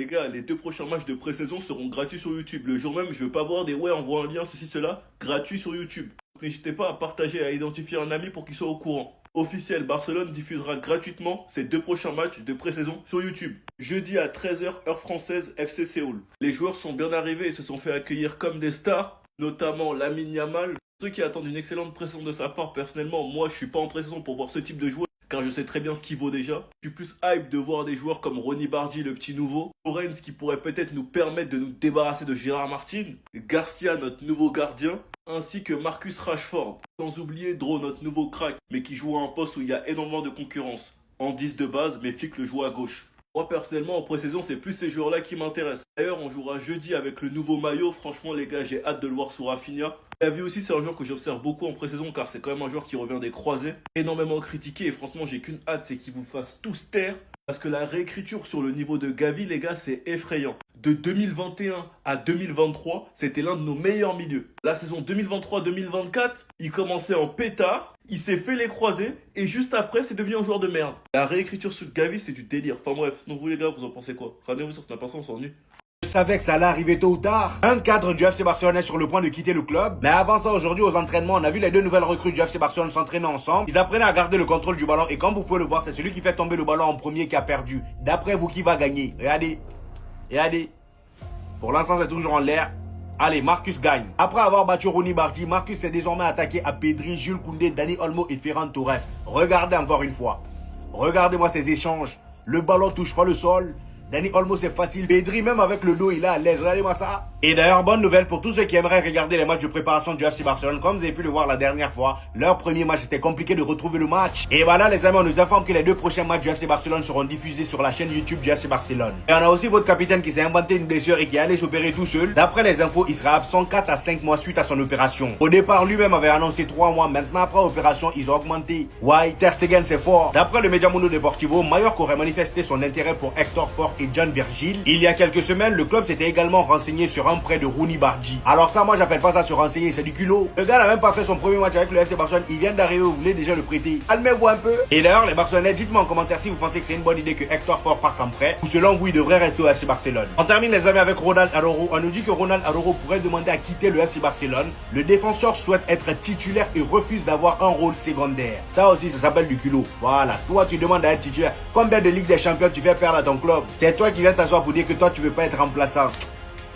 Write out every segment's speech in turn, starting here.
Les gars, les 2 prochains matchs de pré-saison seront gratuits sur YouTube. Le jour même, je veux pas voir des ouais, envoie un lien, ceci, cela, gratuit sur YouTube. Donc n'hésitez pas à partager et à identifier un ami pour qu'il soit au courant. Officiel, Barcelone diffusera gratuitement ses 2 prochains matchs de pré-saison sur YouTube. Jeudi à 13h, heure française, FC Séoul. Les joueurs sont bien arrivés et se sont fait accueillir comme des stars, notamment Lamine Yamal. Ceux qui attendent une excellente pré-saison de sa part, personnellement, moi je suis pas en pré-saison pour voir ce type de joueur, car je sais très bien ce qu'il vaut déjà. Je suis plus hype de voir des joueurs comme Ronny Bardi, le petit nouveau, Lorenz qui pourrait peut-être nous permettre de nous débarrasser de Gérard Martin, Garcia, notre nouveau gardien, ainsi que Marcus Rashford. Sans oublier Dro, notre nouveau crack, mais qui joue à un poste où il y a énormément de concurrence. En 10 de base, mais Flick le joue à gauche. Moi personnellement en pré-saison c'est plus ces joueurs là qui m'intéressent. D'ailleurs on jouera jeudi avec le nouveau maillot, franchement les gars j'ai hâte de le voir sur Rafinha. Xavi aussi c'est un joueur que j'observe beaucoup en pré-saison car c'est quand même un joueur qui revient des croisés. Énormément critiqué et franchement j'ai qu'une hâte, c'est qu'il vous fasse tous taire. Parce que la réécriture sur le niveau de Gavi les gars c'est effrayant. De 2021 à 2023 c'était l'un de nos meilleurs milieux. La saison 2023-2024 il commençait en pétard, il s'est fait les croisés et juste après c'est devenu un joueur de merde. La réécriture sur Gavi c'est du délire. Enfin bref, sinon vous les gars vous en pensez quoi? Ramenez-vous sur ce n'a pas ça on s'ennuie. Je savais que ça allait arriver tôt ou tard. Un cadre du FC Barcelone est sur le point de quitter le club. Mais avant ça, aujourd'hui, aux entraînements, on a vu les 2 nouvelles recrues du FC Barcelone s'entraîner ensemble. Ils apprenaient à garder le contrôle du ballon. Et comme vous pouvez le voir, c'est celui qui fait tomber le ballon en premier qui a perdu. D'après vous, qui va gagner? Regardez. Regardez. Pour l'instant, c'est toujours en l'air. Allez, Marcus gagne. Après avoir battu Ronny Bardi, Marcus s'est désormais attaqué à Pedri, Jules Koundé, Dani Olmo et Ferran Torres. Regardez encore une fois. Regardez-moi ces échanges. Le ballon touche pas le sol. Dani Olmo c'est facile. Pedri même avec le dos il est à l'aise. Regardez-moi ça. Et d'ailleurs bonne nouvelle pour tous ceux qui aimeraient regarder les matchs de préparation du FC Barcelone. Comme vous avez pu le voir la dernière fois, leur premier match était compliqué de retrouver le match. Et voilà les amis, on nous informe que les 2 prochains matchs du FC Barcelone seront diffusés sur la chaîne YouTube du FC Barcelone. Et on a aussi votre capitaine qui s'est inventé une blessure et qui est allé s'opérer tout seul. D'après les infos, il sera absent 4 à 5 mois suite à son opération. Au départ lui-même avait annoncé 3 mois. Maintenant après opération ils ont augmenté. Ouais, Ter Stegen c'est fort. D'après le Media Mundo Deportivo, Mallorca aurait manifesté son intérêt pour Hector Fort et John Virgil. Il y a quelques semaines, le club s'était également renseigné sur un prêt de Ronny Bardi. Alors ça, moi, j'appelle pas ça se renseigner, c'est du culot. Le gars n'a même pas fait son premier match avec le FC Barcelone. Il vient d'arriver, vous voulez déjà le prêter. Calmez-vous un peu. Et d'ailleurs, les Barcelonais, dites-moi en commentaire si vous pensez que c'est une bonne idée que Hector Fort parte en prêt ou selon vous, il devrait rester au FC Barcelone. On termine les amis avec Ronald Araujo. On nous dit que Ronald Araujo pourrait demander à quitter le FC Barcelone. Le défenseur souhaite être titulaire et refuse d'avoir un rôle secondaire. Ça aussi, ça s'appelle du culot. Voilà. Toi, tu demandes à être titulaire. Combien de Ligue des Champions tu fais perdre à ton club? C'est toi qui viens t'asseoir pour dire que toi tu veux pas être remplaçant.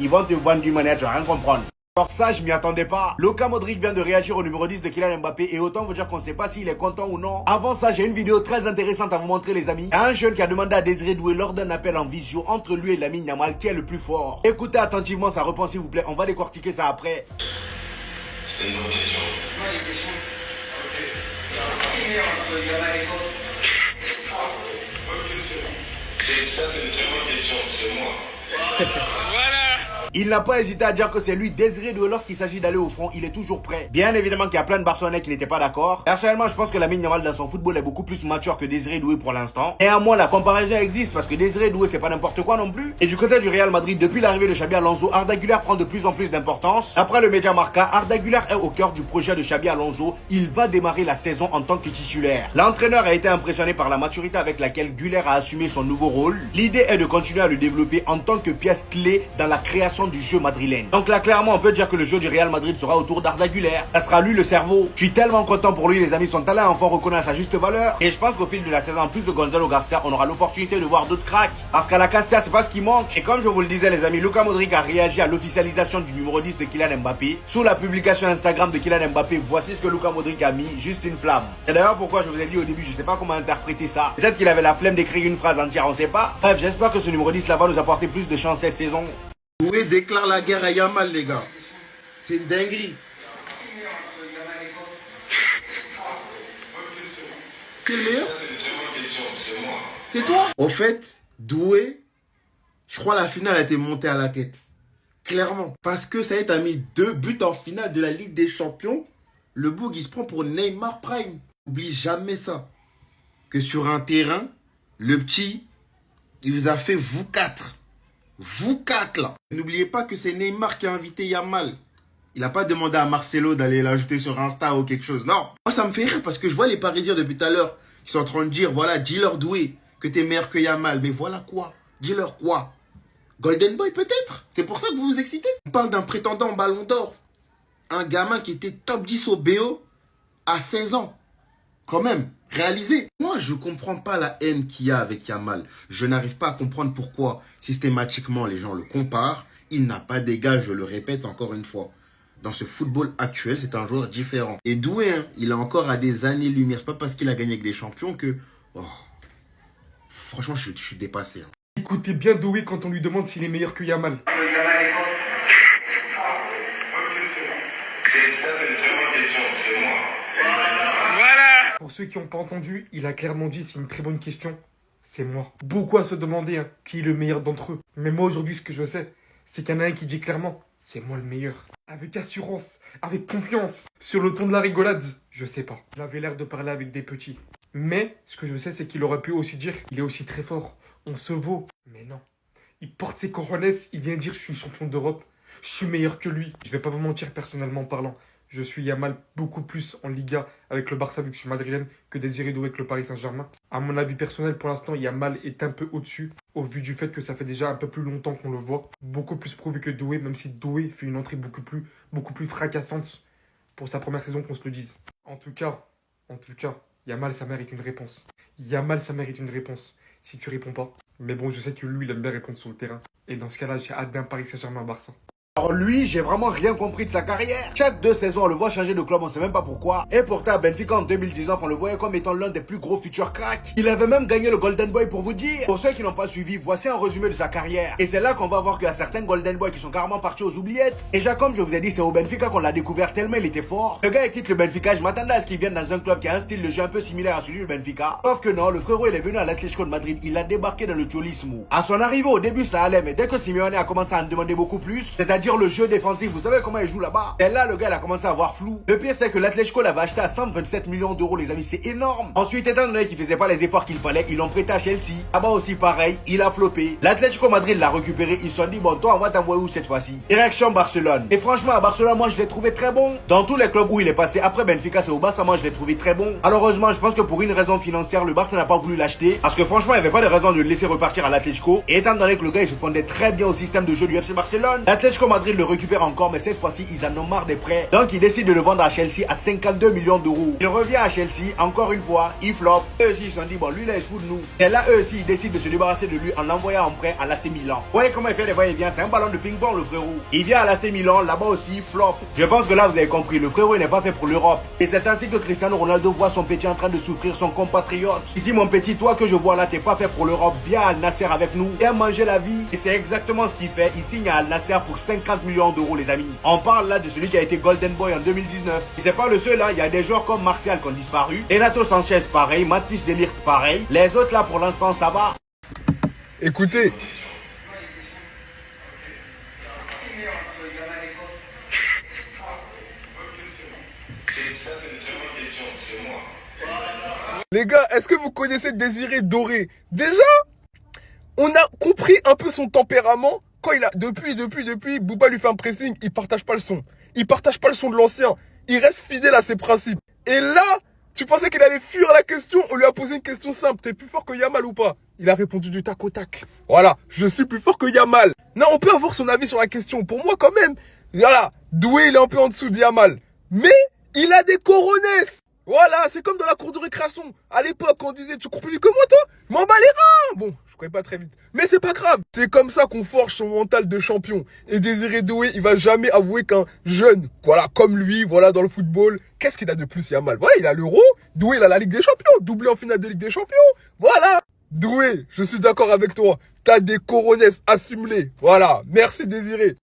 Ils vont te vendre d'une manière, tu vas rien comprendre. Alors ça, je m'y attendais pas. Luka Modric vient de réagir au numéro 10 de Kylian Mbappé et autant vous dire qu'on sait pas s'il est content ou non. Avant ça, j'ai une vidéo très intéressante à vous montrer les amis. Il y a un jeune qui a demandé à Désiré Doué lors d'un appel en visio entre lui et Lamine Yamal qui est le plus fort. Écoutez attentivement sa réponse s'il vous plaît, on va décortiquer ça après. C'est une bonne question. Moi j'ai une question. Ok. Qui est meilleur entre Yamal et Kobe? Bonne question. Ça, c'est une très bonne question. C'est moi. Il n'a pas hésité à dire que c'est lui, Désiré Doué, lorsqu'il s'agit d'aller au front, il est toujours prêt. Bien évidemment qu'il y a plein de Barcelonais qui n'étaient pas d'accord. Personnellement, je pense que Lamine Yamal dans son football est beaucoup plus mature que Désiré Doué pour l'instant. Et à moi, la comparaison existe parce que Désiré Doué, c'est pas n'importe quoi non plus. Et du côté du Real Madrid, depuis l'arrivée de Xabi Alonso, Arda Güler prend de plus en plus d'importance. Après le média Marca, Arda Güler est au cœur du projet de Xabi Alonso. Il va démarrer la saison en tant que titulaire. L'entraîneur a été impressionné par la maturité avec laquelle Güler a assumé son nouveau rôle. L'idée est de continuer à le développer en tant que pièce clé dans la création du jeu madrilène. Donc là, clairement, on peut dire que le jeu du Real Madrid sera autour d'Arda Güler. Ça sera lui le cerveau. Je suis tellement content pour lui, les amis. Son talent est enfin reconnu à sa juste valeur. Et je pense qu'au fil de la saison, en plus de Gonzalo Garcia, on aura l'opportunité de voir d'autres cracks. Parce qu'à la Cassia, c'est pas ce qui manque. Et comme je vous le disais, les amis, Luka Modric a réagi à l'officialisation du numéro 10 de Kylian Mbappé. Sous la publication Instagram de Kylian Mbappé, voici ce que Luka Modric a mis. Juste une flamme. Et d'ailleurs, pourquoi je vous ai dit au début, je sais pas comment interpréter ça. Peut-être qu'il avait la flemme d'écrire une phrase entière, on sait pas. Bref, j'espère que ce numéro 10 là va nous apporter plus de chance cette saison. Doué déclare la guerre à Yamal, les gars. C'est une dinguerie. Qui est le meilleur? C'est une très bonne question. C'est moi. C'est toi? Au fait, Doué, je crois la finale a été montée à la tête. Clairement. Parce que ça y est, t'as mis 2 buts en finale de la Ligue des Champions. Le Boug, il se prend pour Neymar Prime. N'oublie jamais ça. Que sur un terrain, le petit, il vous a fait vous 4. Vous 4 là. N'oubliez pas que c'est Neymar qui a invité Yamal. Il n'a pas demandé à Marcelo d'aller l'ajouter sur Insta ou quelque chose. Non. Moi, ça me fait rire parce que je vois les Parisiens depuis tout à l'heure qui sont en train de dire, voilà, dis-leur Doué que t'es meilleur que Yamal. Mais voilà quoi? Dis-leur quoi? Golden Boy peut-être. C'est pour ça que vous vous excitez. On parle d'un prétendant au Ballon d'Or. Un gamin qui était top 10 au BO à 16 ans. Quand même, réalisé. Moi, je comprends pas la haine qu'il y a avec Yamal. Je n'arrive pas à comprendre pourquoi systématiquement les gens le comparent. Il n'a pas d'égal, je le répète encore une fois. Dans ce football actuel, c'est un joueur différent. Et Doué, hein, il est encore à des années-lumière. C'est pas parce qu'il a gagné avec des champions que... Oh, franchement, je suis dépassé. Hein. Écoutez bien Doué quand on lui demande s'il est meilleur que Yamal. Ça, c'est une très bonne question, c'est moi. Pour ceux qui n'ont pas entendu, il a clairement dit c'est une très bonne question. C'est moi. Beaucoup à se demander hein, qui est le meilleur d'entre eux. Mais moi aujourd'hui, ce que je sais, c'est qu'il y en a un qui dit clairement c'est moi le meilleur. Avec assurance, avec confiance, sur le ton de la rigolade. Je sais pas. Il avait l'air de parler avec des petits. Mais ce que je sais, c'est qu'il aurait pu aussi dire il est aussi très fort. On se vaut. Mais non. Il porte ses cojones, il vient dire je suis champion d'Europe. Je suis meilleur que lui. Je vais pas vous mentir personnellement parlant. Je suis Yamal beaucoup plus en Liga avec le Barça vu que je suis madrilène que Désiré Doué avec le Paris Saint-Germain. À mon avis personnel, pour l'instant, Yamal est un peu au-dessus au vu du fait que ça fait déjà un peu plus longtemps qu'on le voit. Beaucoup plus prouvé que Doué, même si Doué fait une entrée beaucoup plus fracassante pour sa première saison qu'on se le dise. En tout cas, Yamal, ça mérite une réponse. Yamal, ça mérite une réponse. Si tu réponds pas. Mais bon, je sais que lui, il aime bien répondre sur le terrain. Et dans ce cas-là, j'ai hâte d'un Paris Saint-Germain-Barça. Alors lui, j'ai vraiment rien compris de sa carrière. Chaque 2 saisons, on le voit changer de club, on sait même pas pourquoi. Et pourtant, à Benfica en 2019, on le voyait comme étant l'un des plus gros futurs cracks. Il avait même gagné le Golden Boy pour vous dire. Pour ceux qui n'ont pas suivi, voici un résumé de sa carrière. Et c'est là qu'on va voir qu'il y a certains Golden Boy qui sont carrément partis aux oubliettes. Déjà, comme je vous ai dit, c'est au Benfica qu'on l'a découvert tellement il était fort. Le gars, il quitte le Benfica, je m'attendais à ce qu'il vienne dans un club qui a un style de jeu un peu similaire à celui du Benfica. Sauf que non, le frérot, il est venu à l'Atlético de Madrid, il a débarqué dans le Cholismo. À son arrivée, au début, ça allait, mais dès que Simeone a commencé à en demander beaucoup plus, c'est-à-dire le jeu défensif, vous savez comment il joue là-bas? Et là, le gars, il a commencé à avoir flou. Le pire, c'est que l'Atlético l'avait acheté à 127 millions d'euros, les amis, c'est énorme. Ensuite, étant donné qu'il faisait pas les efforts qu'il fallait, ils l'ont prêté à Chelsea. Là-bas aussi, pareil, il a floppé. L'Atlético Madrid l'a récupéré, ils se sont dit, bon, toi, on va t'envoyer où cette fois-ci? Direction Barcelone. Et franchement, à Barcelone, moi, je l'ai trouvé très bon. Dans tous les clubs où il est passé, après Benfica, c'est au Barça, moi, je l'ai trouvé très bon. Malheureusement, je pense que pour une raison financière, le Barça n'a pas voulu l'acheter. Parce que franchement, il n'y avait pas de raison de le laisser repartir à l'Atlético. Et étant donné que le gars, il se fondait très bien au système de jeu du FC Barcelone, l'Atlético Madrid le récupère encore, mais cette fois-ci, ils en ont marre des prêts. Donc, ils décident de le vendre à Chelsea à 52 millions d'euros. Il revient à Chelsea, encore une fois, il flop. Eux aussi, ils se sont dit, bon, lui, là, il se fout de nous. Et là, eux aussi, ils décident de se débarrasser de lui en l'envoyant en prêt à l'AC Milan. Vous voyez comment il fait les va-et-vient, c'est un ballon de ping-pong, le frérot. Il vient à l'AC Milan, là-bas aussi, il flop. Je pense que là, vous avez compris, le frérot, il n'est pas fait pour l'Europe. Et c'est ainsi que Cristiano Ronaldo voit son petit en train de souffrir, son compatriote. Il dit, mon petit, toi que je vois là, t'es pas fait pour l'Europe, viens à Al Nasser avec nous, viens manger la vie. Et c'est exactement ce qu'il fait. Il signe à Al Nasser pour 50 millions d'euros, les amis. On parle là de celui qui a été Golden Boy en 2019. Et c'est pas le seul, hein. Il y a des joueurs comme Martial qui ont disparu. Renato Sanchez, pareil. Matthijs de Ligt, pareil. Les autres là, pour l'instant, ça va. Écoutez, Ça, c'est une très bonne question, c'est moi. les gars, est-ce que vous connaissez Désiré Doué? Déjà, on a compris un peu son tempérament. Quand il a, depuis, Bouba lui fait un pressing, il partage pas le son. Il partage pas le son de l'ancien. Il reste fidèle à ses principes. Et là, tu pensais qu'il allait fuir la question? On lui a posé une question simple. T'es plus fort que Yamal ou pas? Il a répondu du tac au tac. Voilà, je suis plus fort que Yamal. Non, on peut avoir son avis sur la question. Pour moi, quand même, voilà, Doué, il est un peu en dessous de Yamal. Mais, il a des coronets. Voilà, c'est comme dans la cour de récréation. À l'époque, on disait, tu cours plus vite que moi, toi? M'en bats les reins. Bon, je courais pas très vite. Mais c'est pas grave. C'est comme ça qu'on forge son mental de champion. Et Désiré Doué, il va jamais avouer qu'un jeune, voilà, comme lui, voilà, dans le football, qu'est-ce qu'il a de plus, Yamal? Voilà, il a l'Euro. Doué, il a la Ligue des Champions. Doublé en finale de Ligue des Champions. Voilà. Doué, je suis d'accord avec toi. T'as des coronets, assume-les. Voilà. Merci, Désiré.